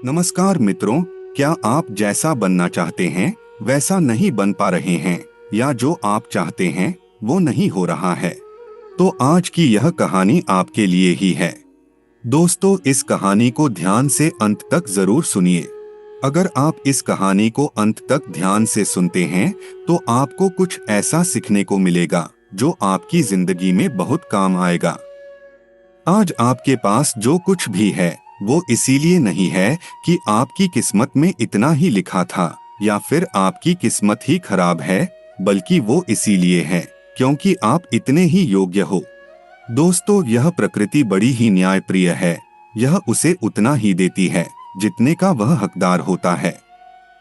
नमस्कार मित्रों, क्या आप जैसा बनना चाहते हैं वैसा नहीं बन पा रहे हैं या जो आप चाहते हैं वो नहीं हो रहा है? तो आज की यह कहानी आपके लिए ही है। दोस्तों, इस कहानी को ध्यान से अंत तक जरूर सुनिए। अगर आप इस कहानी को अंत तक ध्यान से सुनते हैं तो आपको कुछ ऐसा सीखने को मिलेगा जो आपकी जिंदगी में बहुत काम आएगा। आज आपके पास जो कुछ भी है वो इसीलिए नहीं है कि आपकी किस्मत में इतना ही लिखा था या फिर आपकी किस्मत ही खराब है, बल्कि वो इसीलिए है क्योंकि आप इतने ही योग्य हो। दोस्तों, यह प्रकृति बड़ी ही न्यायप्रिय है। यह उसे उतना ही देती है जितने का वह हकदार होता है।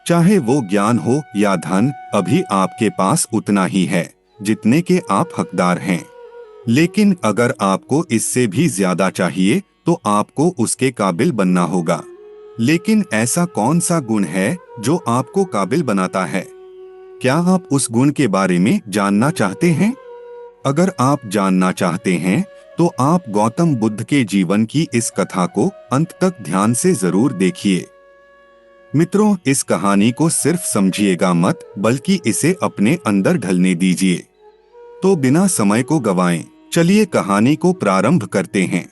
चाहे वो ज्ञान हो या धन, अभी आपके पास उतना ही है जितने के आप हकदार हैं। लेकिन अगर आपको इससे भी ज्यादा चाहिए तो आपको उसके काबिल बनना होगा। लेकिन ऐसा कौन सा गुण है जो आपको काबिल बनाता है? क्या आप उस गुण के बारे में जानना चाहते हैं? अगर आप जानना चाहते हैं तो आप गौतम बुद्ध के जीवन की इस कथा को अंत तक ध्यान से जरूर देखिए। मित्रों, इस कहानी को सिर्फ समझिएगा मत, बल्कि इसे अपने अंदर ढलने दीजिए। तो बिना समय को गवाएं, चलिए कहानी को प्रारंभ करते हैं।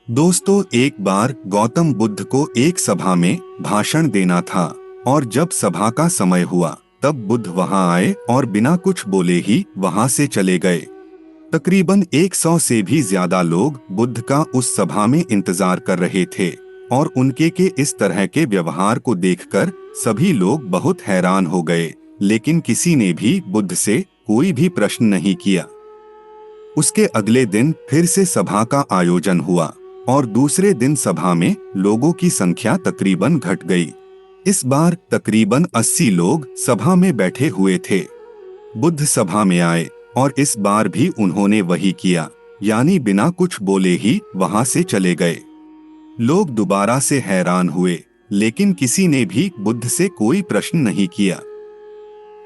दोस्तों, एक बार गौतम बुद्ध को एक सभा में भाषण देना था और जब सभा का समय हुआ तब बुद्ध वहां आए और बिना कुछ बोले ही वहां से चले गए। तकरीबन 100 से भी ज्यादा लोग बुद्ध का उस सभा में इंतजार कर रहे थे और उनके के इस तरह के व्यवहार को देखकर सभी लोग बहुत हैरान हो गए, लेकिन किसी ने भी बुद्ध से कोई भी प्रश्न नहीं किया। उसके अगले दिन फिर से सभा का आयोजन हुआ और दूसरे दिन सभा में लोगों की संख्या तकरीबन घट गई। इस बार तकरीबन 80 लोग सभा में बैठे हुए थे। बुद्ध सभा में आए और इस बार भी उन्होंने वही किया, यानी बिना कुछ बोले ही वहां से चले गए। लोग दोबारा से हैरान हुए, लेकिन किसी ने भी बुद्ध से कोई प्रश्न नहीं किया।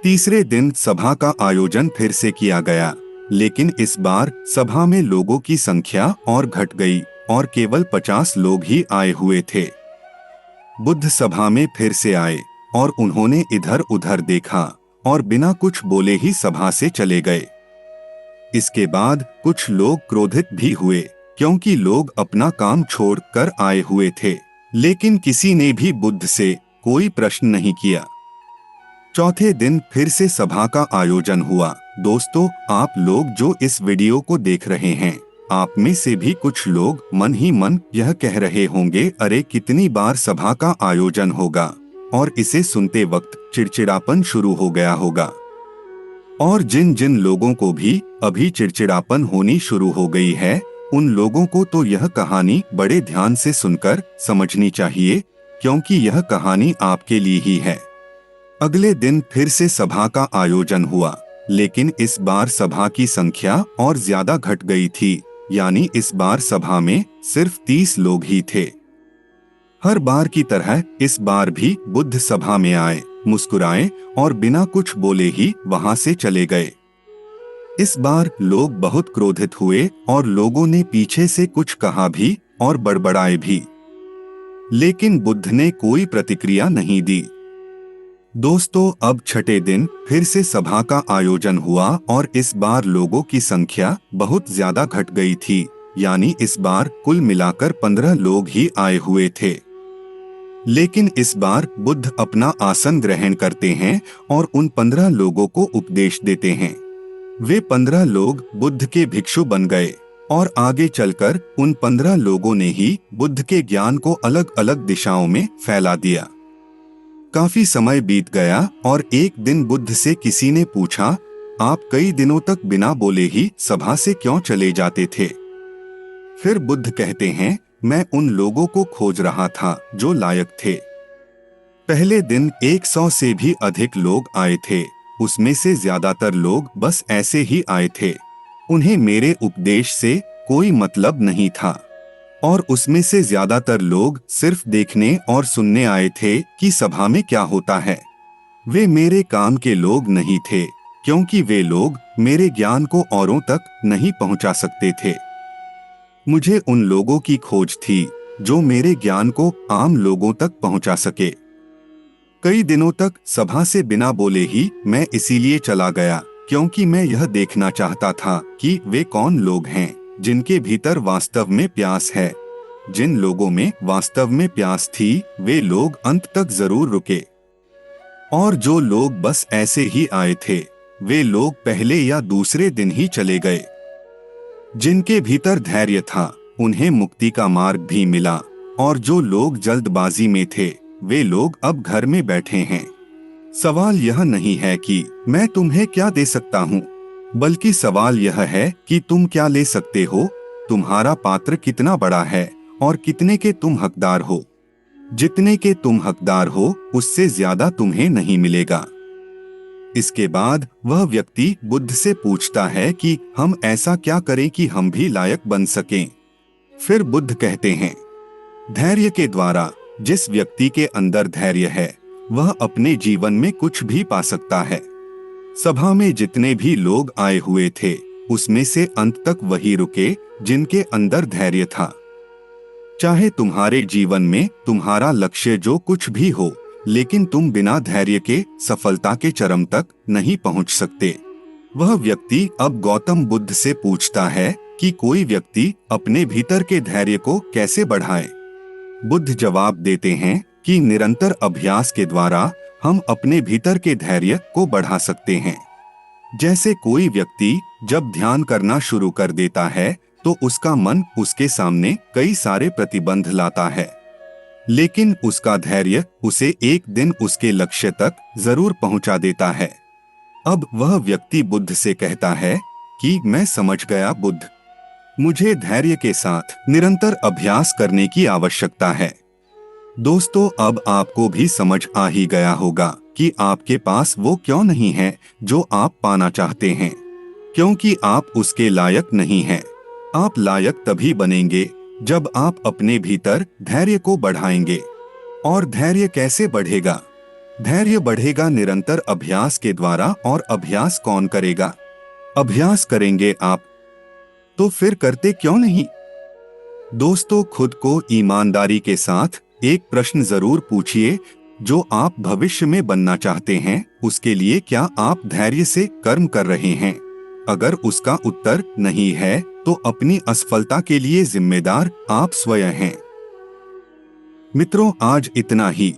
तीसरे दिन सभा का आयोजन फिर से किया गया, लेकिन इस बार सभा में लोगों की संख्या और घट गई और केवल 50 लोग ही आए हुए थे। बुद्ध सभा में फिर से आए और उन्होंने इधर उधर देखा और बिना कुछ बोले ही सभा से चले गए। इसके बाद कुछ लोग क्रोधित भी हुए क्योंकि लोग अपना काम छोड़कर आए हुए थे, लेकिन किसी ने भी बुद्ध से कोई प्रश्न नहीं किया। चौथे दिन फिर से सभा का आयोजन हुआ। दोस्तों, आप लोग जो इस वीडियो को देख रहे हैं, आप में से भी कुछ लोग मन ही मन यह कह रहे होंगे, अरे कितनी बार सभा का आयोजन होगा, और इसे सुनते वक्त चिड़चिड़ापन शुरू हो गया होगा। और जिन जिन लोगों को भी अभी चिड़चिड़ापन होनी शुरू हो गई है, उन लोगों को तो यह कहानी बड़े ध्यान से सुनकर समझनी चाहिए, क्योंकि यह कहानी आपके लिए ही है। अगले दिन फिर से सभा का आयोजन हुआ, लेकिन इस बार सभा की संख्या और ज्यादा घट गई थी, यानी इस बार सभा में सिर्फ 30 लोग ही थे। हर बार की तरह इस बार भी बुद्ध सभा में आए, मुस्कुराए और बिना कुछ बोले ही वहां से चले गए। इस बार लोग बहुत क्रोधित हुए और लोगों ने पीछे से कुछ कहा भी और बड़बड़ाए भी, लेकिन बुद्ध ने कोई प्रतिक्रिया नहीं दी। दोस्तों, अब छठे दिन फिर से सभा का आयोजन हुआ और इस बार लोगों की संख्या बहुत ज्यादा घट गई थी, यानी इस बार कुल मिलाकर 15 लोग ही आए हुए थे। लेकिन इस बार बुद्ध अपना आसन ग्रहण करते हैं और उन 15 लोगों को उपदेश देते हैं। वे 15 लोग बुद्ध के भिक्षु बन गए और आगे चलकर उन 15 लोगों ने ही बुद्ध के ज्ञान को अलग अलग दिशाओं में फैला दिया। काफी समय बीत गया और एक दिन बुद्ध से किसी ने पूछा, आप कई दिनों तक बिना बोले ही सभा से क्यों चले जाते थे? फिर बुद्ध कहते हैं, मैं उन लोगों को खोज रहा था जो लायक थे। पहले दिन 100 से भी अधिक लोग आए थे, उसमें से ज्यादातर लोग बस ऐसे ही आए थे। उन्हें मेरे उपदेश से कोई मतलब नहीं था और उसमें से ज्यादातर लोग सिर्फ देखने और सुनने आए थे कि सभा में क्या होता है। वे मेरे काम के लोग नहीं थे, क्योंकि वे लोग मेरे ज्ञान को औरों तक नहीं पहुंचा सकते थे। मुझे उन लोगों की खोज थी जो मेरे ज्ञान को आम लोगों तक पहुंचा सके। कई दिनों तक सभा से बिना बोले ही मैं इसीलिए चला गया क्योंकि मैं यह देखना चाहता था कि वे कौन लोग हैं जिनके भीतर वास्तव में प्यास है। जिन लोगों में वास्तव में प्यास थी वे लोग अंत तक जरूर रुके, और जो लोग बस ऐसे ही आए थे वे लोग पहले या दूसरे दिन ही चले गए। जिनके भीतर धैर्य था उन्हें मुक्ति का मार्ग भी मिला, और जो लोग जल्दबाजी में थे वे लोग अब घर में बैठे हैं। सवाल यह नहीं है कि मैं तुम्हें क्या दे सकता हूँ, बल्कि सवाल यह है कि तुम क्या ले सकते हो। तुम्हारा पात्र कितना बड़ा है और कितने के तुम हकदार हो। जितने के तुम हकदार हो उससे ज्यादा तुम्हें नहीं मिलेगा। इसके बाद वह व्यक्ति बुद्ध से पूछता है कि हम ऐसा क्या करें कि हम भी लायक बन सकें। फिर बुद्ध कहते हैं, धैर्य के द्वारा जिस व्यक्ति के अंदर धैर्य है वह अपने जीवन में कुछ भी पा सकता है। सभा में जितने भी लोग आए हुए थे उसमें से अंत तक वही रुके जिनके अंदर धैर्य था। चाहे तुम्हारे जीवन में तुम्हारा लक्ष्य जो कुछ भी हो, लेकिन तुम बिना धैर्य के सफलता के चरम तक नहीं पहुंच सकते। वह व्यक्ति अब गौतम बुद्ध से पूछता है कि कोई व्यक्ति अपने भीतर के धैर्य को कैसे बढ़ाए। बुद्ध जवाब देते हैं कि निरंतर अभ्यास के द्वारा हम अपने भीतर के धैर्य को बढ़ा सकते हैं। जैसे कोई व्यक्ति जब ध्यान करना शुरू कर देता है तो उसका मन उसके सामने कई सारे प्रतिबंध लाता है, लेकिन उसका धैर्य उसे एक दिन उसके लक्ष्य तक जरूर पहुंचा देता है। अब वह व्यक्ति बुद्ध से कहता है कि मैं समझ गया बुद्ध, मुझे धैर्य के साथ निरंतर अभ्यास करने की आवश्यकता है। दोस्तों, अब आपको भी समझ आ ही गया होगा कि आपके पास वो क्यों नहीं है जो आप पाना चाहते हैं, क्योंकि आप उसके लायक नहीं हैं। आप लायक तभी बनेंगे जब आप अपने भीतर धैर्य को बढ़ाएंगे। और धैर्य कैसे बढ़ेगा? धैर्य बढ़ेगा निरंतर अभ्यास के द्वारा। और अभ्यास कौन करेगा? अभ्यास करेंगे आप। तो फिर करते क्यों नहीं? दोस्तों, खुद को ईमानदारी के साथ एक प्रश्न जरूर पूछिए, जो आप भविष्य में बनना चाहते हैं उसके लिए क्या आप धैर्य से कर्म कर रहे हैं? अगर उसका उत्तर नहीं है तो अपनी असफलता के लिए जिम्मेदार आप स्वयं हैं। मित्रों, आज इतना ही।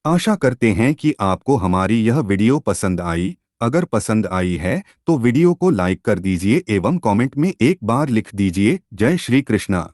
आशा करते हैं कि आपको हमारी यह वीडियो पसंद आई। अगर पसंद आई है तो वीडियो को लाइक कर दीजिए एवं कमेंट में एक बार लिख दीजिए, जय श्री कृष्णा।